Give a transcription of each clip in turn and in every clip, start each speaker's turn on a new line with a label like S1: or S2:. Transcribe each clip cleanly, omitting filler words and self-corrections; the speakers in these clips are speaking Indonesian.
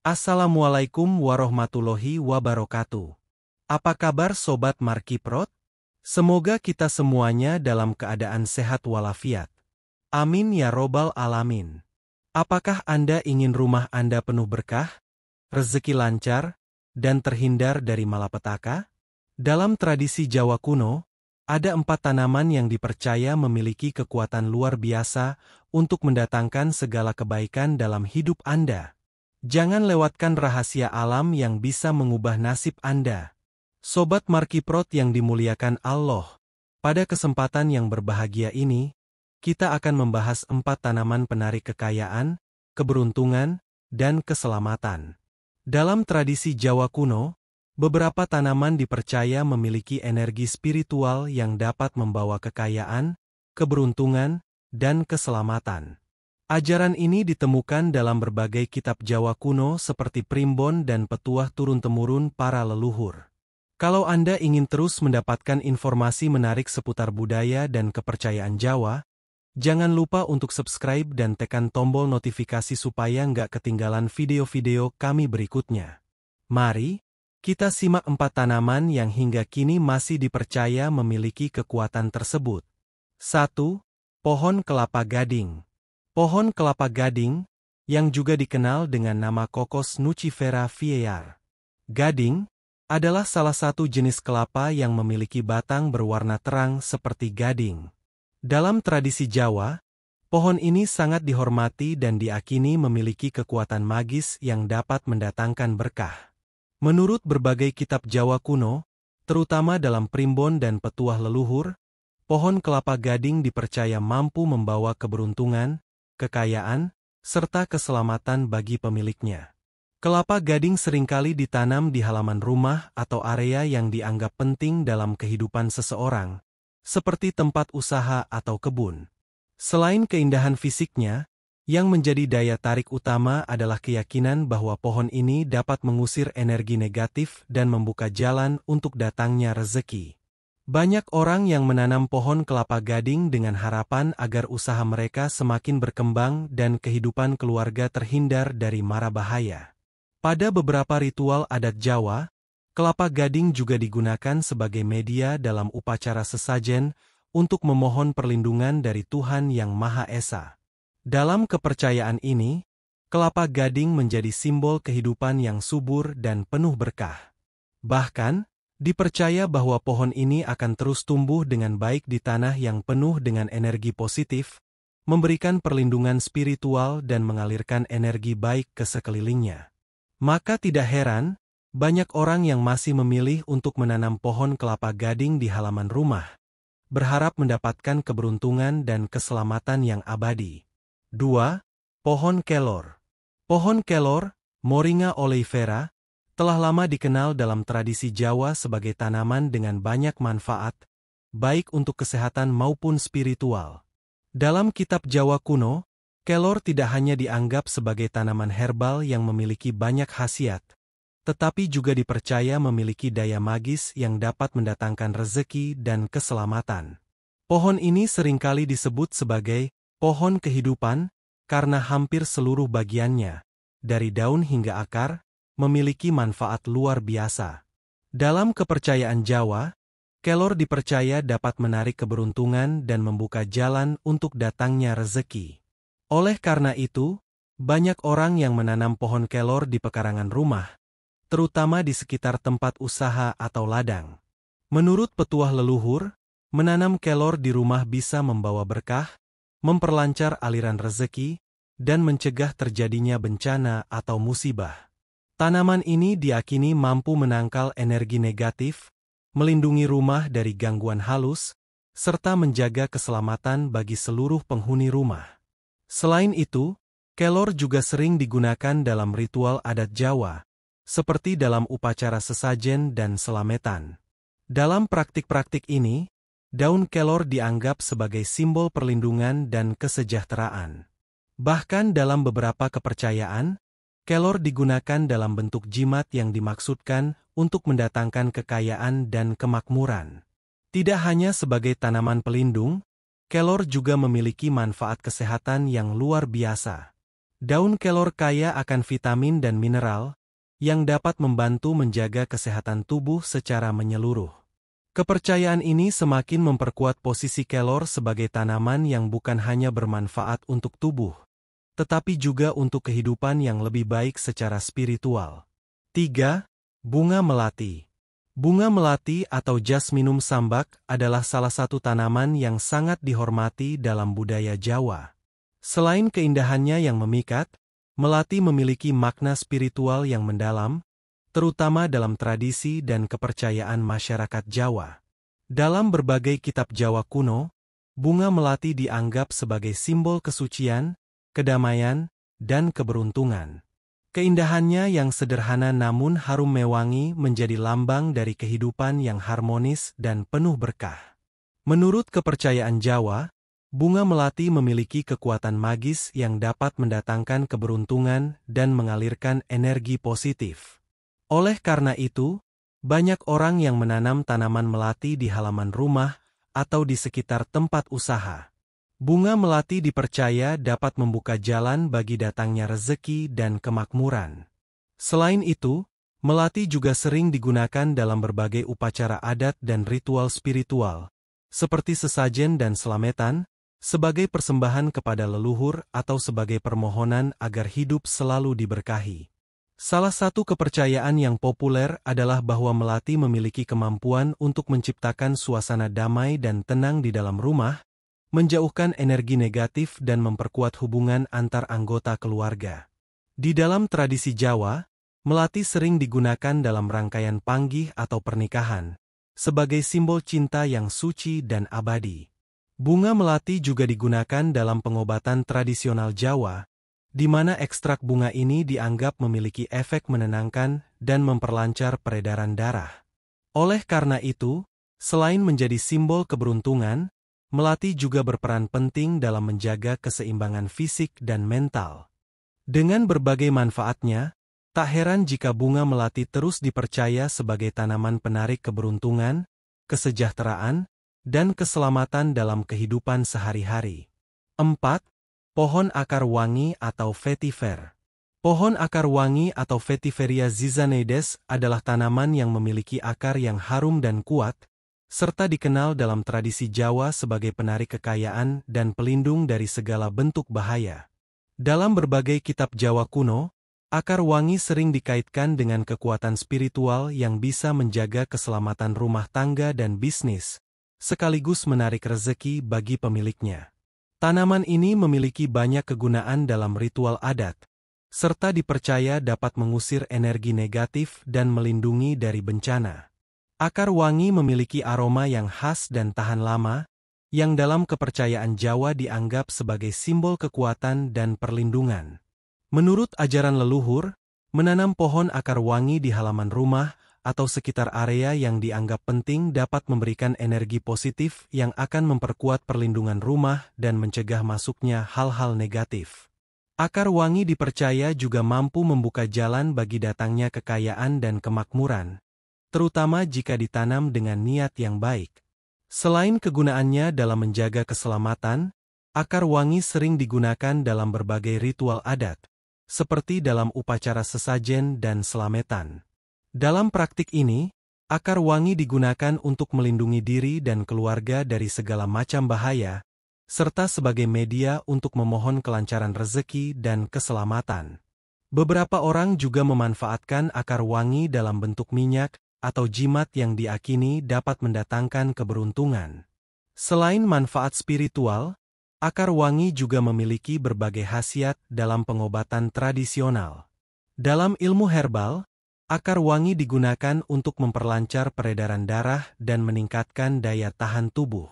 S1: Assalamualaikum warahmatullahi wabarakatuh. Apa kabar Sobat Markiprot? Semoga kita semuanya dalam keadaan sehat walafiat. Amin ya robbal alamin. Apakah Anda ingin rumah Anda penuh berkah, rezeki lancar, dan terhindar dari malapetaka? Dalam tradisi Jawa kuno, ada 4 tanaman yang dipercaya memiliki kekuatan luar biasa untuk mendatangkan segala kebaikan dalam hidup Anda. Jangan lewatkan rahasia alam yang bisa mengubah nasib Anda. Sobat Markiprot yang dimuliakan Allah, pada kesempatan yang berbahagia ini, kita akan membahas 4 tanaman penarik kekayaan, keberuntungan, dan keselamatan. Dalam tradisi Jawa kuno, beberapa tanaman dipercaya memiliki energi spiritual yang dapat membawa kekayaan, keberuntungan, dan keselamatan. Ajaran ini ditemukan dalam berbagai kitab Jawa kuno seperti primbon dan petuah turun-temurun para leluhur. Kalau Anda ingin terus mendapatkan informasi menarik seputar budaya dan kepercayaan Jawa, jangan lupa untuk subscribe dan tekan tombol notifikasi supaya nggak ketinggalan video-video kami berikutnya. Mari, kita simak 4 tanaman yang hingga kini masih dipercaya memiliki kekuatan tersebut. 1. Pohon kelapa gading. Pohon kelapa gading, yang juga dikenal dengan nama Cocos nucifera viear. Gading adalah salah satu jenis kelapa yang memiliki batang berwarna terang seperti gading. Dalam tradisi Jawa, pohon ini sangat dihormati dan diakini memiliki kekuatan magis yang dapat mendatangkan berkah. Menurut berbagai kitab Jawa kuno, terutama dalam primbon dan petuah leluhur, pohon kelapa gading dipercaya mampu membawa keberuntungan, kekayaan, serta keselamatan bagi pemiliknya. Kelapa gading seringkali ditanam di halaman rumah atau area yang dianggap penting dalam kehidupan seseorang, seperti tempat usaha atau kebun. Selain keindahan fisiknya, yang menjadi daya tarik utama adalah keyakinan bahwa pohon ini dapat mengusir energi negatif dan membuka jalan untuk datangnya rezeki. Banyak orang yang menanam pohon kelapa gading dengan harapan agar usaha mereka semakin berkembang dan kehidupan keluarga terhindar dari mara bahaya. Pada beberapa ritual adat Jawa, kelapa gading juga digunakan sebagai media dalam upacara sesajen untuk memohon perlindungan dari Tuhan Yang Maha Esa. Dalam kepercayaan ini, kelapa gading menjadi simbol kehidupan yang subur dan penuh berkah. Bahkan, dipercaya bahwa pohon ini akan terus tumbuh dengan baik di tanah yang penuh dengan energi positif, memberikan perlindungan spiritual dan mengalirkan energi baik ke sekelilingnya. Maka tidak heran, banyak orang yang masih memilih untuk menanam pohon kelapa gading di halaman rumah, berharap mendapatkan keberuntungan dan keselamatan yang abadi. 2. Pohon kelor. Pohon kelor, Moringa oleifera, telah lama dikenal dalam tradisi Jawa sebagai tanaman dengan banyak manfaat, baik untuk kesehatan maupun spiritual. Dalam kitab Jawa kuno, kelor tidak hanya dianggap sebagai tanaman herbal yang memiliki banyak khasiat, tetapi juga dipercaya memiliki daya magis yang dapat mendatangkan rezeki dan keselamatan. Pohon ini seringkali disebut sebagai pohon kehidupan karena hampir seluruh bagiannya, dari daun hingga akar, memiliki manfaat luar biasa. Dalam kepercayaan Jawa, kelor dipercaya dapat menarik keberuntungan dan membuka jalan untuk datangnya rezeki. Oleh karena itu, banyak orang yang menanam pohon kelor di pekarangan rumah, terutama di sekitar tempat usaha atau ladang. Menurut petuah leluhur, menanam kelor di rumah bisa membawa berkah, memperlancar aliran rezeki, dan mencegah terjadinya bencana atau musibah. Tanaman ini diakini mampu menangkal energi negatif, melindungi rumah dari gangguan halus, serta menjaga keselamatan bagi seluruh penghuni rumah. Selain itu, kelor juga sering digunakan dalam ritual adat Jawa, seperti dalam upacara sesajen dan selametan. Dalam praktik-praktik ini, daun kelor dianggap sebagai simbol perlindungan dan kesejahteraan. Bahkan dalam beberapa kepercayaan, kelor digunakan dalam bentuk jimat yang dimaksudkan untuk mendatangkan kekayaan dan kemakmuran. Tidak hanya sebagai tanaman pelindung, kelor juga memiliki manfaat kesehatan yang luar biasa. Daun kelor kaya akan vitamin dan mineral, yang dapat membantu menjaga kesehatan tubuh secara menyeluruh. Kepercayaan ini semakin memperkuat posisi kelor sebagai tanaman yang bukan hanya bermanfaat untuk tubuh, tetapi juga untuk kehidupan yang lebih baik secara spiritual. 3. Bunga melati. Bunga melati atau Jasminum sambac adalah salah satu tanaman yang sangat dihormati dalam budaya Jawa. Selain keindahannya yang memikat, melati memiliki makna spiritual yang mendalam, terutama dalam tradisi dan kepercayaan masyarakat Jawa. Dalam berbagai kitab Jawa kuno, bunga melati dianggap sebagai simbol kesucian, kedamaian, dan keberuntungan. Keindahannya yang sederhana namun harum mewangi menjadi lambang dari kehidupan yang harmonis dan penuh berkah. Menurut kepercayaan Jawa, bunga melati memiliki kekuatan magis yang dapat mendatangkan keberuntungan dan mengalirkan energi positif. Oleh karena itu, banyak orang yang menanam tanaman melati di halaman rumah atau di sekitar tempat usaha. Bunga melati dipercaya dapat membuka jalan bagi datangnya rezeki dan kemakmuran. Selain itu, melati juga sering digunakan dalam berbagai upacara adat dan ritual spiritual, seperti sesajen dan selametan, sebagai persembahan kepada leluhur atau sebagai permohonan agar hidup selalu diberkahi. Salah satu kepercayaan yang populer adalah bahwa melati memiliki kemampuan untuk menciptakan suasana damai dan tenang di dalam rumah, menjauhkan energi negatif dan memperkuat hubungan antar anggota keluarga. Di dalam tradisi Jawa, melati sering digunakan dalam rangkaian panggih atau pernikahan, sebagai simbol cinta yang suci dan abadi. Bunga melati juga digunakan dalam pengobatan tradisional Jawa, di mana ekstrak bunga ini dianggap memiliki efek menenangkan dan memperlancar peredaran darah. Oleh karena itu, selain menjadi simbol keberuntungan, melati juga berperan penting dalam menjaga keseimbangan fisik dan mental. Dengan berbagai manfaatnya, tak heran jika bunga melati terus dipercaya sebagai tanaman penarik keberuntungan, kesejahteraan, dan keselamatan dalam kehidupan sehari-hari. 4. Pohon akar wangi atau vetiver. Pohon akar wangi atau Vetiveria zizanides adalah tanaman yang memiliki akar yang harum dan kuat, serta dikenal dalam tradisi Jawa sebagai penarik kekayaan dan pelindung dari segala bentuk bahaya. Dalam berbagai kitab Jawa kuno, akar wangi sering dikaitkan dengan kekuatan spiritual yang bisa menjaga keselamatan rumah tangga dan bisnis, sekaligus menarik rezeki bagi pemiliknya. Tanaman ini memiliki banyak kegunaan dalam ritual adat, serta dipercaya dapat mengusir energi negatif dan melindungi dari bencana. Akar wangi memiliki aroma yang khas dan tahan lama, yang dalam kepercayaan Jawa dianggap sebagai simbol kekuatan dan perlindungan. Menurut ajaran leluhur, menanam pohon akar wangi di halaman rumah atau sekitar area yang dianggap penting dapat memberikan energi positif yang akan memperkuat perlindungan rumah dan mencegah masuknya hal-hal negatif. Akar wangi dipercaya juga mampu membuka jalan bagi datangnya kekayaan dan kemakmuran, terutama jika ditanam dengan niat yang baik. Selain kegunaannya dalam menjaga keselamatan, akar wangi sering digunakan dalam berbagai ritual adat, seperti dalam upacara sesajen dan selametan. Dalam praktik ini, akar wangi digunakan untuk melindungi diri dan keluarga dari segala macam bahaya, serta sebagai media untuk memohon kelancaran rezeki dan keselamatan. Beberapa orang juga memanfaatkan akar wangi dalam bentuk minyak atau jimat yang diakini dapat mendatangkan keberuntungan. Selain manfaat spiritual, akar wangi juga memiliki berbagai khasiat dalam pengobatan tradisional. Dalam ilmu herbal, akar wangi digunakan untuk memperlancar peredaran darah dan meningkatkan daya tahan tubuh.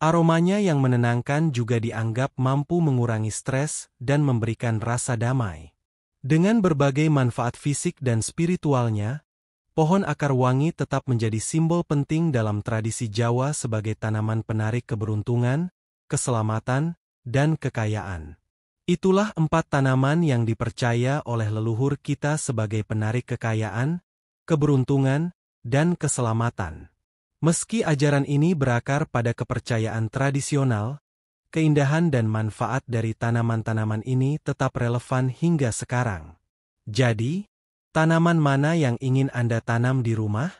S1: Aromanya yang menenangkan juga dianggap mampu mengurangi stres dan memberikan rasa damai. Dengan berbagai manfaat fisik dan spiritualnya, pohon akar wangi tetap menjadi simbol penting dalam tradisi Jawa sebagai tanaman penarik keberuntungan, keselamatan, dan kekayaan. Itulah 4 tanaman yang dipercaya oleh leluhur kita sebagai penarik kekayaan, keberuntungan, dan keselamatan. Meski ajaran ini berakar pada kepercayaan tradisional, keindahan dan manfaat dari tanaman-tanaman ini tetap relevan hingga sekarang. Jadi, tanaman mana yang ingin Anda tanam di rumah?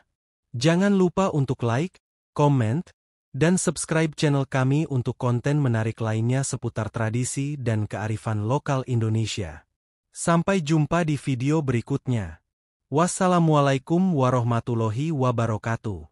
S1: Jangan lupa untuk like, komen, dan subscribe channel kami untuk konten menarik lainnya seputar tradisi dan kearifan lokal Indonesia. Sampai jumpa di video berikutnya. Wassalamualaikum warahmatullahi wabarakatuh.